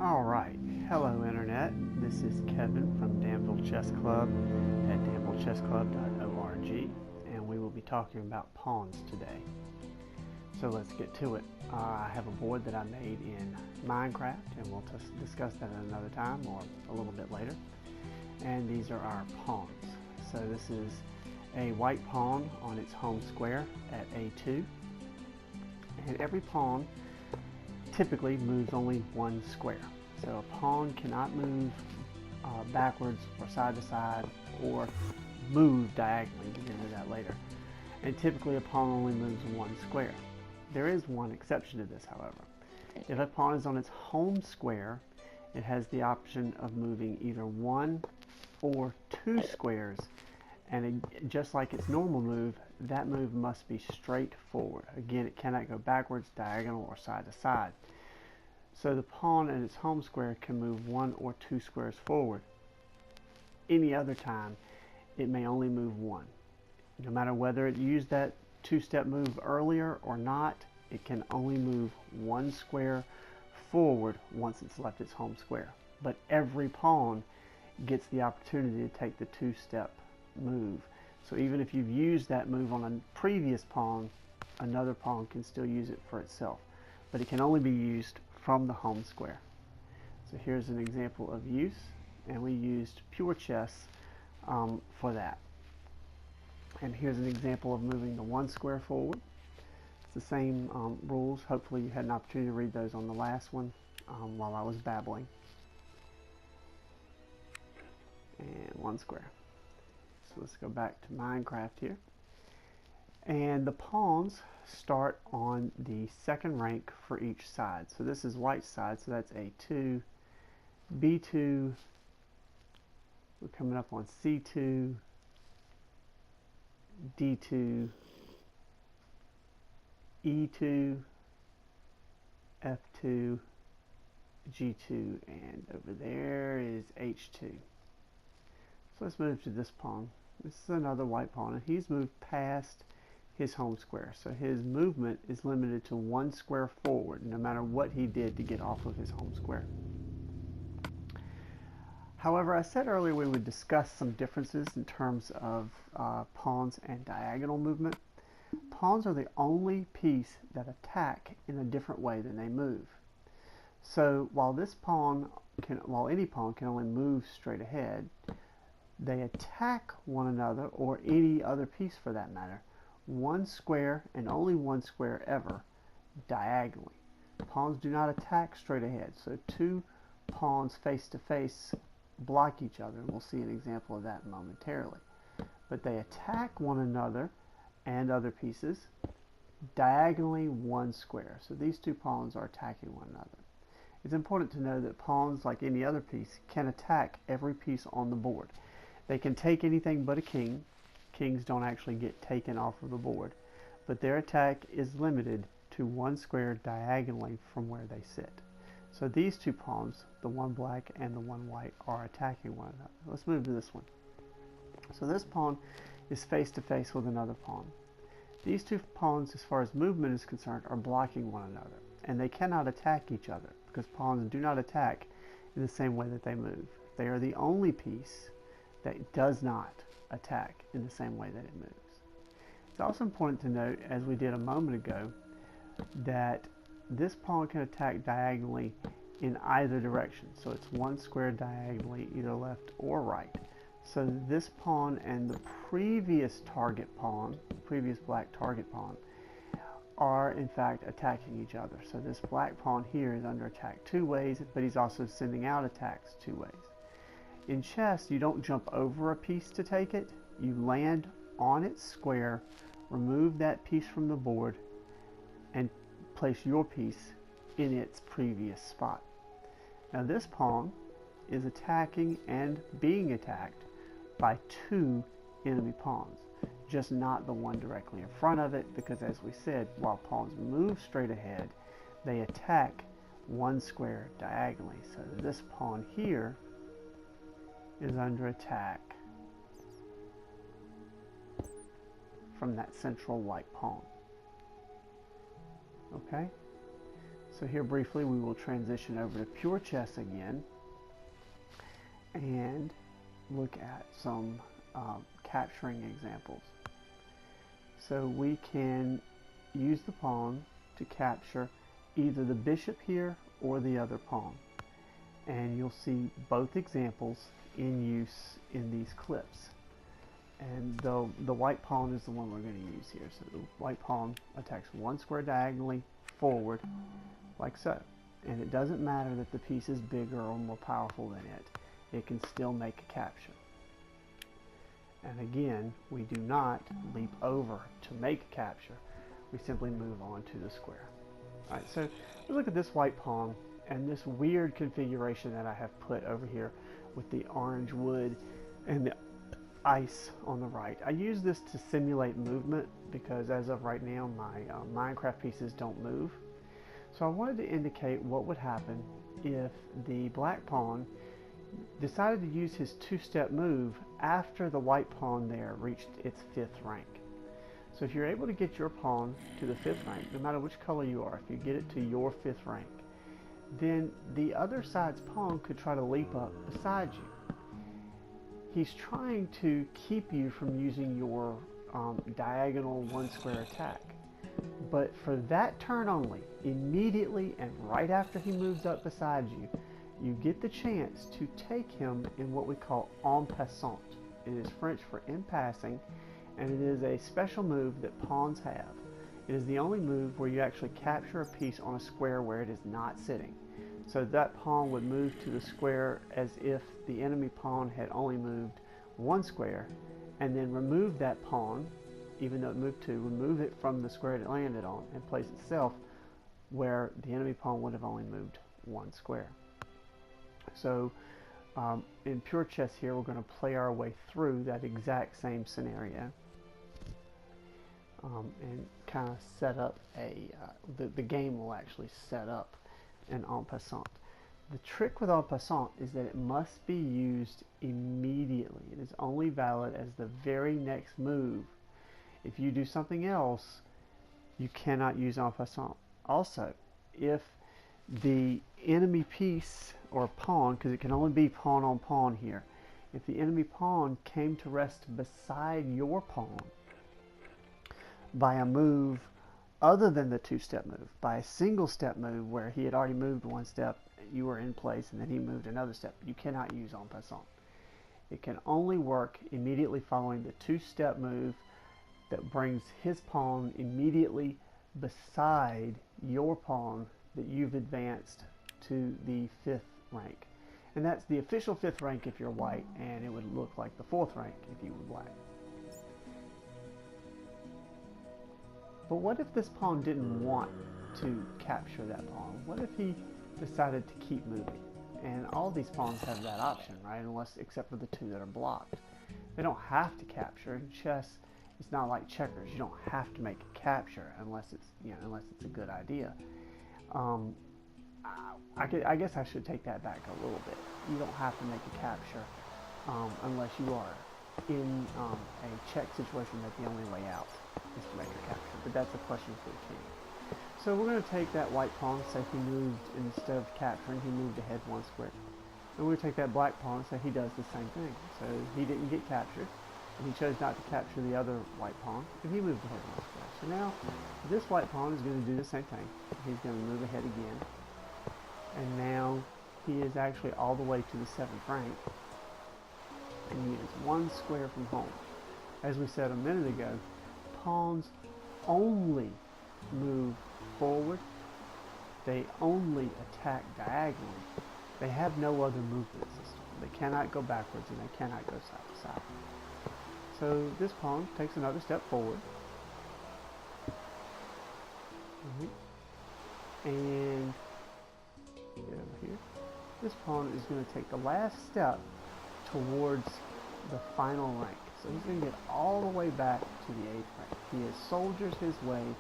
Alright, hello Internet. This is Kevin from Danville Chess Club at danvillechessclub.org, and we will be talking about pawns today. So let's get to it. I have a board that I made in Minecraft, and we'll discuss that at another time or a little bit later. And these are our pawns. So this is a white pawn on its home square at A2, and every pawn typically moves only one square. So a pawn cannot move backwards or side to side or move diagonally. We'll get into that later. And typically a pawn only moves one square. There is one exception to this, however. If a pawn is on its home square, it has the option of moving either one or two squares. And just like its normal move, that move must be straight forward. Again, it cannot go backwards, diagonal, or side to side. So the pawn in its home square can move one or two squares forward. Any other time, it may only move one. No matter whether it used that two-step move earlier or not, it can only move one square forward once it's left its home square. But every pawn gets the opportunity to take the two-step move. So even if you've used that move on a previous pawn, another pawn can still use it for itself. But it can only be used from the home square. So here's an example of use, and we used pure chess for that. And here's an example of moving the one square forward. It's the same rules. Hopefully you had an opportunity to read those on the last one while I was babbling. And one square. So let's go back to Minecraft here. And the pawns start on the second rank for each side. So this is white's side, so that's A2, B2, we're coming up on C2, D2, E2, F2, G2, and over there is H2. So let's move to this pawn. This is another white pawn, and he's moved past his home square. So his movement is limited to one square forward, no matter what he did to get off of his home square. However, I said earlier we would discuss some differences in terms of pawns and diagonal movement. Pawns are the only piece that attack in a different way than they move. So while any pawn can only move straight ahead, they attack one another, or any other piece for that matter, one square and only one square ever, diagonally. Pawns do not attack straight ahead, so two pawns face to face block each other. We'll see an example of that momentarily. But they attack one another and other pieces diagonally one square. So these two pawns are attacking one another. It's important to know that pawns, like any other piece, can attack every piece on the board. They can take anything but a king. Kings don't actually get taken off of the board, but their attack is limited to one square diagonally from where they sit. So these two pawns, the one black and the one white, are attacking one another. Let's move to this one. So this pawn is face to face with another pawn. These two pawns, as far as movement is concerned, are blocking one another, and they cannot attack each other because pawns do not attack in the same way that they move. They are the only piece that does not attack in the same way that it moves. It's also important to note, as we did a moment ago, that this pawn can attack diagonally in either direction. So it's one square diagonally, either left or right. So this pawn and the previous target pawn, previous black target pawn, are in fact attacking each other. So this black pawn here is under attack two ways, but he's also sending out attacks two ways. In chess, you don't jump over a piece to take it. You land on its square, remove that piece from the board, and place your piece in its previous spot. Now this pawn is attacking and being attacked by two enemy pawns, just not the one directly in front of it, because as we said, while pawns move straight ahead, they attack one square diagonally. So this pawn here is under attack from that central white pawn. Okay? So here briefly we will transition over to pure chess again and look at some capturing examples. So we can use the pawn to capture either the bishop here or the other pawn. And you'll see both examples in use in these clips. And the white pawn is the one we're going to use here. So the white pawn attacks one square diagonally forward, like so. And it doesn't matter that the piece is bigger or more powerful than it. It can still make a capture. And again, we do not leap over to make a capture. We simply move on to the square. Alright, so we look at this white pawn and this weird configuration that I have put over here with the orange wood and the ice on the right. I use this to simulate movement because as of right now my Minecraft pieces don't move. So I wanted to indicate what would happen if the black pawn decided to use his two-step move after the white pawn there reached its 5th rank. So if you're able to get your pawn to the 5th rank, no matter which color you are, if you get it to your 5th rank, then the other side's pawn could try to leap up beside you. He's trying to keep you from using your diagonal one square attack. But for that turn only, immediately and right after he moves up beside you, you get the chance to take him in what we call en passant. It is French for in passing, and it is a special move that pawns have. It is the only move where you actually capture a piece on a square where it is not sitting. So that pawn would move to the square as if the enemy pawn had only moved one square, and then remove that pawn, even though it moved two, remove it from the square it landed on and place itself where the enemy pawn would have only moved one square. So in pure chess here, we're going to play our way through that exact same scenario and kind of set up the game will actually set up an en passant. The trick with en passant is that it must be used immediately. It is only valid as the very next move. If you do something else, you cannot use en passant. Also, if the enemy piece or pawn, because it can only be pawn on pawn here, if the enemy pawn came to rest beside your pawn by a move other than the two-step move, by a single step move where he had already moved one step, you were in place, and then he moved another step, you cannot use en passant. It can only work immediately following the two-step move that brings his pawn immediately beside your pawn that you've advanced to the 5th rank. And that's the official 5th rank if you're white, and it would look like the 4th rank if you were black. But what if this pawn didn't want to capture that pawn? What if he decided to keep moving? And all these pawns have that option, right? Except for the two that are blocked. They don't have to capture. In chess, it's not like checkers. You don't have to make a capture unless it's a good idea. I guess I should take that back a little bit. You don't have to make a capture unless you are in a check situation that the only way out is to make a capture. But that's a question for the king. So we're going to take that white pawn, say he moved, instead of capturing, he moved ahead one square. And we're going to take that black pawn and say he does the same thing. So he didn't get captured, and he chose not to capture the other white pawn, and he moved ahead one square. So now this white pawn is going to do the same thing. He's going to move ahead again. And now he is actually all the way to the 7th rank, and he is one square from home. As we said a minute ago, pawns only move forward. They only attack diagonally. They have no other movement system. They cannot go backwards and they cannot go side to side. So this pawn takes another step forward. And get over here. This pawn is going to take the last step towards the final rank. So he's going to get all the way back to the 8th rank. He has soldiers his way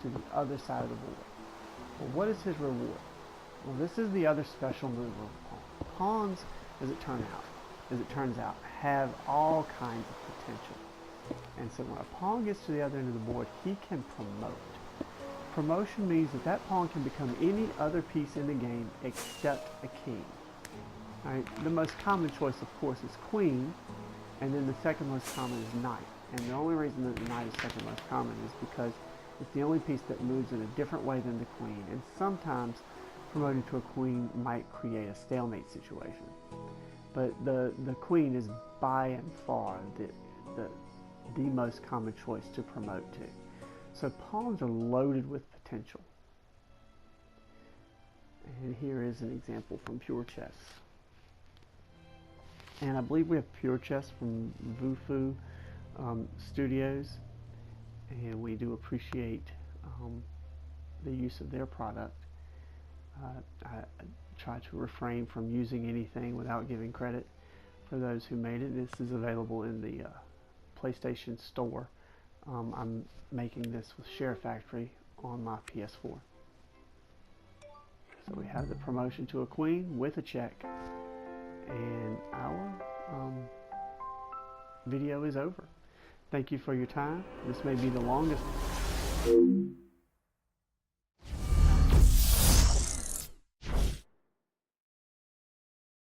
to the other side of the board. Well, what is his reward? Well, this is the other special move of a pawn. Pawns, as it turns out, have all kinds of potential. And so when a pawn gets to the other end of the board, he can promote. promotion means that that pawn can become any other piece in the game except a king. Right? The most common choice, of course, is queen, and then the second most common is knight. And the only reason that the knight is second most common is because it's the only piece that moves in a different way than the queen. And sometimes promoting to a queen might create a stalemate situation. But the queen is by and far the most common choice to promote to. So pawns are loaded with potential. And here is an example from Pure Chess. And I believe we have Pure Chess from VooFoo Studios, and we do appreciate the use of their product. I try to refrain from using anything without giving credit for those who made it. This is available in the PlayStation Store. I'm making this with SHAREfactory on my PS4. So we have the promotion to a queen with a check, and our video is over. Thank you for your time. This may be the longest.